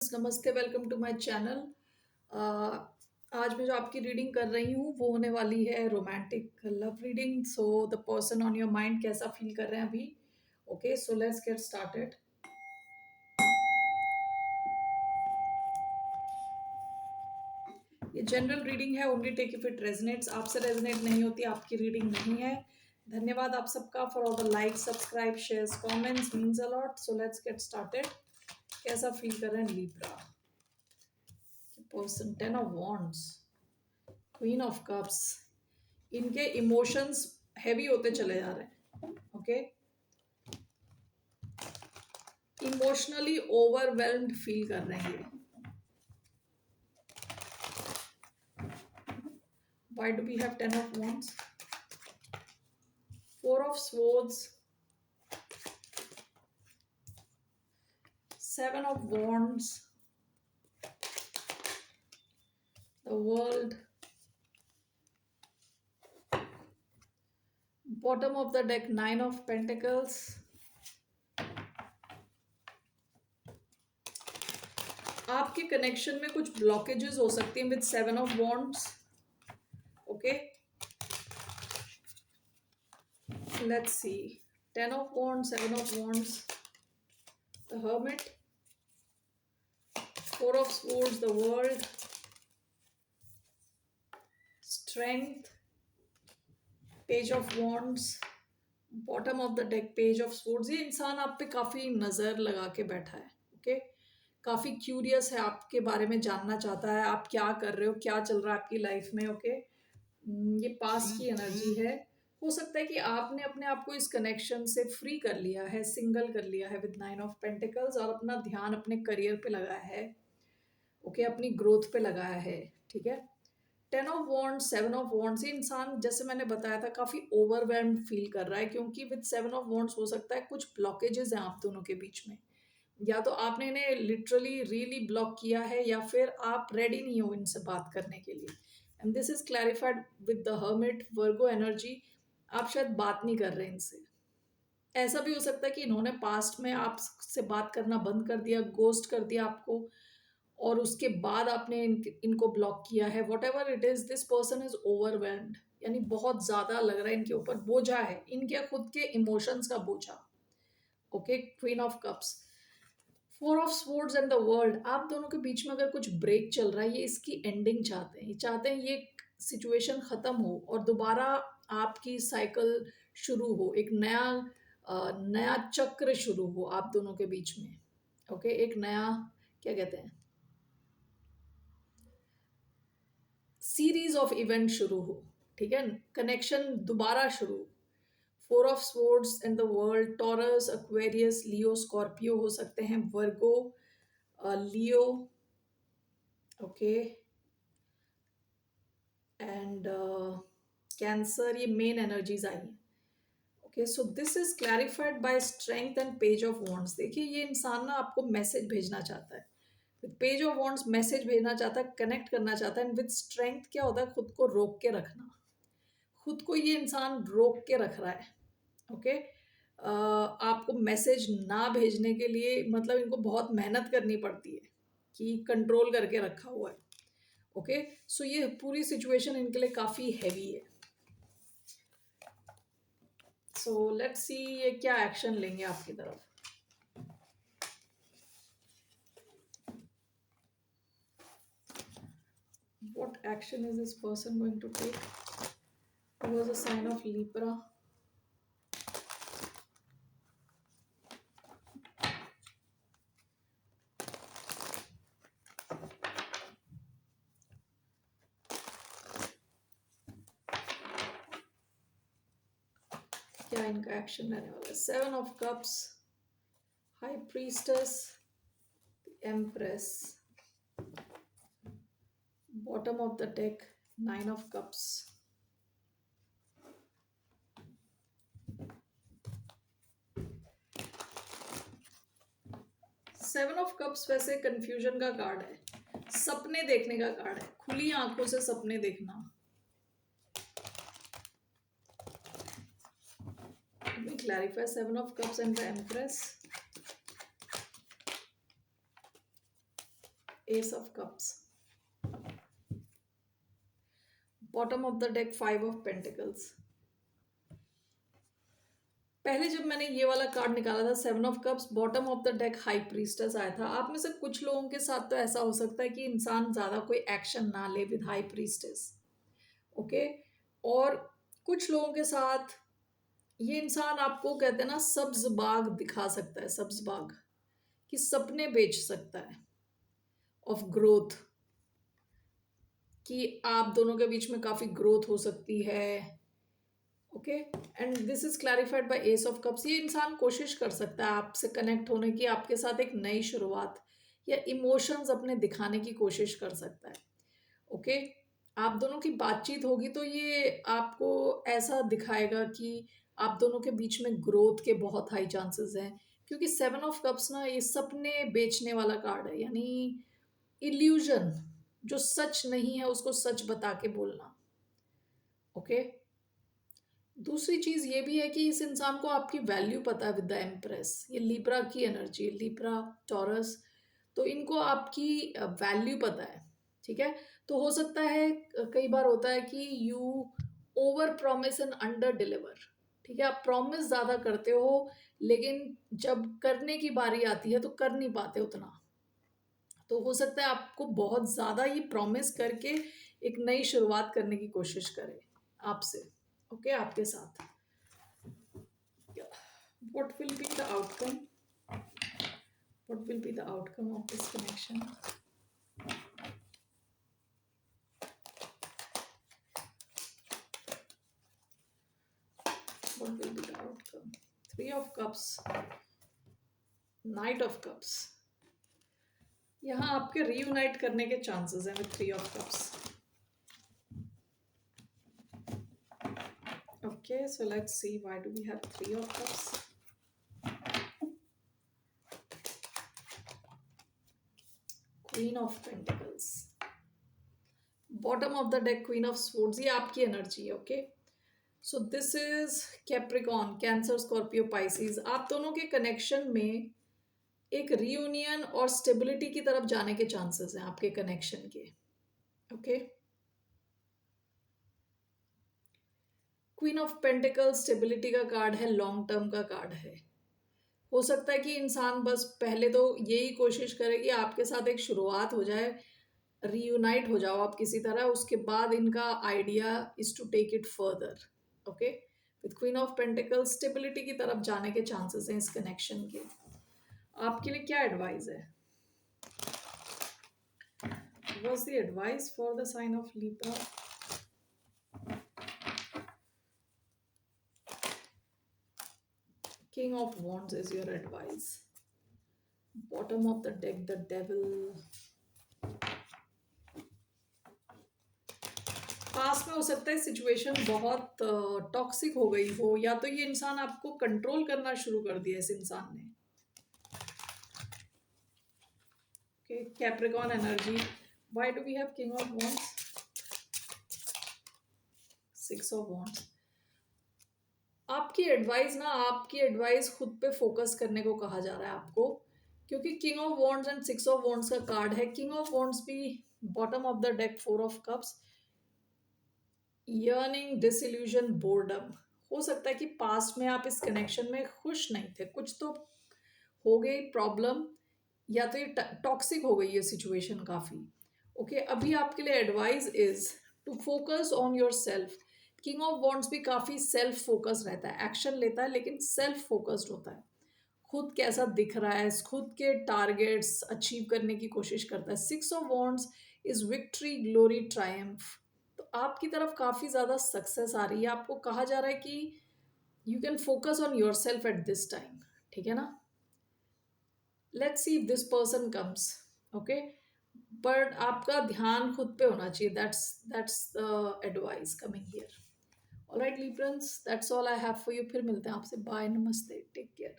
नमस्ते, welcome to my channel. आज मैं जो आपकी रीडिंग कर रही हूँ वो होने वाली है romantic love reading. So the person on your mind कैसा फील कर रहे हैं अभी। Okay, so let's get started. ये जनरल रीडिंग है, only take if it resonates. आपसे रेजनेट नहीं होती, आपकी रीडिंग नहीं है। धन्यवाद आप सबका for all the like, subscribe, shares, comments, means a lot. So let's get started. कैसा फील कर रहे हैं Libra person? 10 of Wands, queen of cups. इनके इमोशंस हैवी होते चले जा रहे हैं। ओके, इमोशनली ओवरवेल्म्ड फील कर रहे हैं ये। Why do we have 10 of Wands? 4 of Swords, 7 of Wands, the World, bottom of the deck 9 of Pentacles, आपके कनेक्शन में कुछ ब्लॉकेजेस हो सकती हैं with 7 of Wands। Okay, let's see. 10 of Wands, 7 of Wands, the Hermit, 4 of Swords, the World, Strength, Page of Wands, bottom of the deck page of sports. ये इंसान आप पे काफ़ी नज़र लगा के बैठा है। ओके, काफ़ी क्यूरियस है, आपके बारे में जानना चाहता है, आप क्या कर रहे हो, क्या चल रहा है आपकी लाइफ में। ओके, ये पास्ट की एनर्जी है। हो सकता है कि आपने अपने आप को इस कनेक्शन से फ्री कर लिया है, सिंगल कर लिया है विद 9 of Pentacles, और अपना ध्यान अपने करियर पे लगाया है। ओके, अपनी ग्रोथ पे लगाया है। ठीक है, 10 of Wands, 7 of Wands, ये इंसान जैसे मैंने बताया था काफ़ी ओवरवेल्म्ड फील कर रहा है, क्योंकि विद 7 of Wands हो सकता है कुछ ब्लॉकेजेस हैं आप दोनों के बीच में। या तो आपने इन्हें लिटरली रियली ब्लॉक किया है, या फिर आप रेडी नहीं हो इनसे बात करने के लिए। And this is clarified with the hermit, Virgo energy. आप शायद बात नहीं कर रहे इनसे। ऐसा भी हो सकता है कि इन्होंने पास्ट में आपसे बात करना बंद कर दिया, गोस्ट कर दिया आपको, और उसके बाद आपने इनको ब्लॉक किया है। What ever it is, this person is overwhelmed, यानी बहुत ज्यादा लग रहा है इनके ऊपर बोझा है, इनके खुद के इमोशंस का बोझा। Okay, queen of cups, 4 of Swords and the world. आप दोनों के बीच में अगर कुछ ब्रेक चल रहा है, ये इसकी एंडिंग चाहते हैं। ये चाहते हैं ये सिचुएशन खत्म हो और दोबारा आपकी साइकिल शुरू हो, एक नया चक्र शुरू हो आप दोनों के बीच में। ओके, एक नया, क्या कहते हैं, सीरीज ऑफ इवेंट शुरू हो। ठीक है, कनेक्शन दोबारा शुरू। 4 of Swords and the world, Taurus, Aquarius, Leo, Scorpio हो सकते हैं, Virgo, Leo. Okay, and Cancer, ये मेन एनर्जीज आई हैं। Okay, so this is clarified by strength and page of wands. देखिए, ये इंसान ना आपको मैसेज भेजना चाहता है with page of wands, message भेजना चाहता है, कनेक्ट करना चाहता है। एंड विद स्ट्रेंथ क्या होता है, खुद को रोक के रखना। खुद को ये इंसान रोक के रख रहा है। ओके, आपको मैसेज ना भेजने के लिए मतलब इनको बहुत मेहनत करनी पड़ती है कि कंट्रोल करके रखा हुआ है। ओके, सो ये पूरी सिचुएशन इनके लिए काफ़ी हैवी है। सो लेट्स सी ये क्या एक्शन लेंगे आपकी तरफ। What action is this person going to take? It was a sign of Libra. क्या इनका एक्शन रहने वाला है? 7 of Cups, high priestess, empress, bottom of the deck 9 of Cups। 7 of Cups वैसे कंफ्यूजन का कार्ड है, सपने देखने का कार्ड है, खुली आंखों से सपने देखना। Let me clarify 7 of Cups and the Empress. S of cups, bottom of the deck 5 of pentacles. पहले जब मैंने ये वाला कार्ड निकाला था 7 of cups, bottom of the deck high priestess आया था। आप में से कुछ लोगों के साथ तो ऐसा हो सकता है कि इंसान ज्यादा कोई एक्शन ना ले विद हाई प्रीस्टेस, ओके। और कुछ लोगों के साथ ये इंसान आपको कहते हैं ना सब्ज बाग दिखा सकता है, सब्ज बाग कि सपने बेच सकता है ऑफ ग्रोथ, कि आप दोनों के बीच में काफी ग्रोथ हो सकती है, okay. And this is clarified by S of cups. ये इंसान कोशिश कर सकता है आपसे कनेक्ट होने की, आपके साथ एक नई शुरुआत या इमोशंस अपने दिखाने की कोशिश कर सकता है, ओके। आप दोनों की बातचीत होगी तो ये आपको ऐसा दिखाएगा कि आप दोनों के बीच में ग्रोथ के बहुत हाई चांसेस हैं, क्योंकि 7 ऑफ कप्स ना ये सपने बेचने वाला कार्ड है, यानी इल्यूजन, जो सच नहीं है उसको सच बता के बोलना, ओके। दूसरी चीज ये भी है कि इस इंसान को आपकी वैल्यू पता है विद द एम्प्रेस, ये लिब्रा की एनर्जी, लिब्रा टॉरस, तो इनको आपकी वैल्यू पता है, ठीक है। तो हो सकता है कई बार होता है कि you over promise and under deliver, ठीक है। आप प्रॉमिस ज्यादा करते हो लेकिन जब करने की बारी आती है तो कर नहीं पाते उतना। तो हो सकता है आपको बहुत ज्यादा ये प्रॉमिस करके एक नई शुरुआत करने की कोशिश करे आपसे, ओके, आपके साथ। What will be the outcome? What will be the outcome of this connection? What will be the outcome? 3 of Cups, Knight of Cups. यहाँ आपके reunite करने के chances हैं with 3 of Cups. Okay, so let's see why do we have 3 of Cups. Queen of Pentacles. Bottom of the deck Queen of Swords. ये आपकी energy है, okay? So this is Capricorn, Cancer, Scorpio, Pisces. आप दोनों के connection में एक reunion और stability की तरफ जाने के चांसेस हैं आपके कनेक्शन के, okay. Queen of pentacle stability का कार्ड है, लॉन्ग टर्म का कार्ड है। हो सकता है कि इंसान बस पहले तो यही कोशिश करे कि आपके साथ एक शुरुआत हो जाए, रियूनाइट हो जाओ आप किसी तरह, उसके बाद इनका idea is to take it further, okay. With queen of pentacle stability की तरफ जाने के चांसेस हैं इस कनेक्शन के। आपके लिए क्या एडवाइस है? What's the advice for the sign of Libra? King of Wands is your advice. Bottom of the deck, the Devil. पास में हो सकता है सिचुएशन बहुत टॉक्सिक हो गई हो, या तो ये इंसान आपको कंट्रोल करना शुरू कर दिया इस इंसान ने, okay. Capricorn energy. Why do we have King of Wands? 6 of Wands. आपकी एडवाइस खुद पे फोकस करने को कहा जा रहा है आपको, क्योंकि king of wands and 6 of wands का कार्ड है। किंग ऑफ वॉन्ड्स भी bottom of the deck 4 of cups, yearning, disillusion, boredom. हो सकता है कि पास्ट में आप इस कनेक्शन में खुश नहीं थे, कुछ तो हो गई प्रॉब्लम, या तो ये टॉक्सिक हो गई ये सिचुएशन काफी, ओके। अभी आपके लिए advice is to focus on yourself. King of wands भी काफी सेल्फ फोकस रहता है, एक्शन लेता है लेकिन सेल्फ फोकस्ड होता है, खुद कैसा दिख रहा है, खुद के टारगेट्स अचीव करने की कोशिश करता है। 6 of wands is victory, glory, Triumph. तो आपकी तरफ काफी ज्यादा सक्सेस आ रही है, आपको कहा जा रहा है कि you can focus on your self at this time, ठीक है ना। Let's see if this person comes, okay, but आपका ध्यान खुद पे होना चाहिए, that's the advice coming here. Alright Librans, that's all I have for you. फिर मिलते हैं आपसे, बाय, नमस्ते, टेक केयर।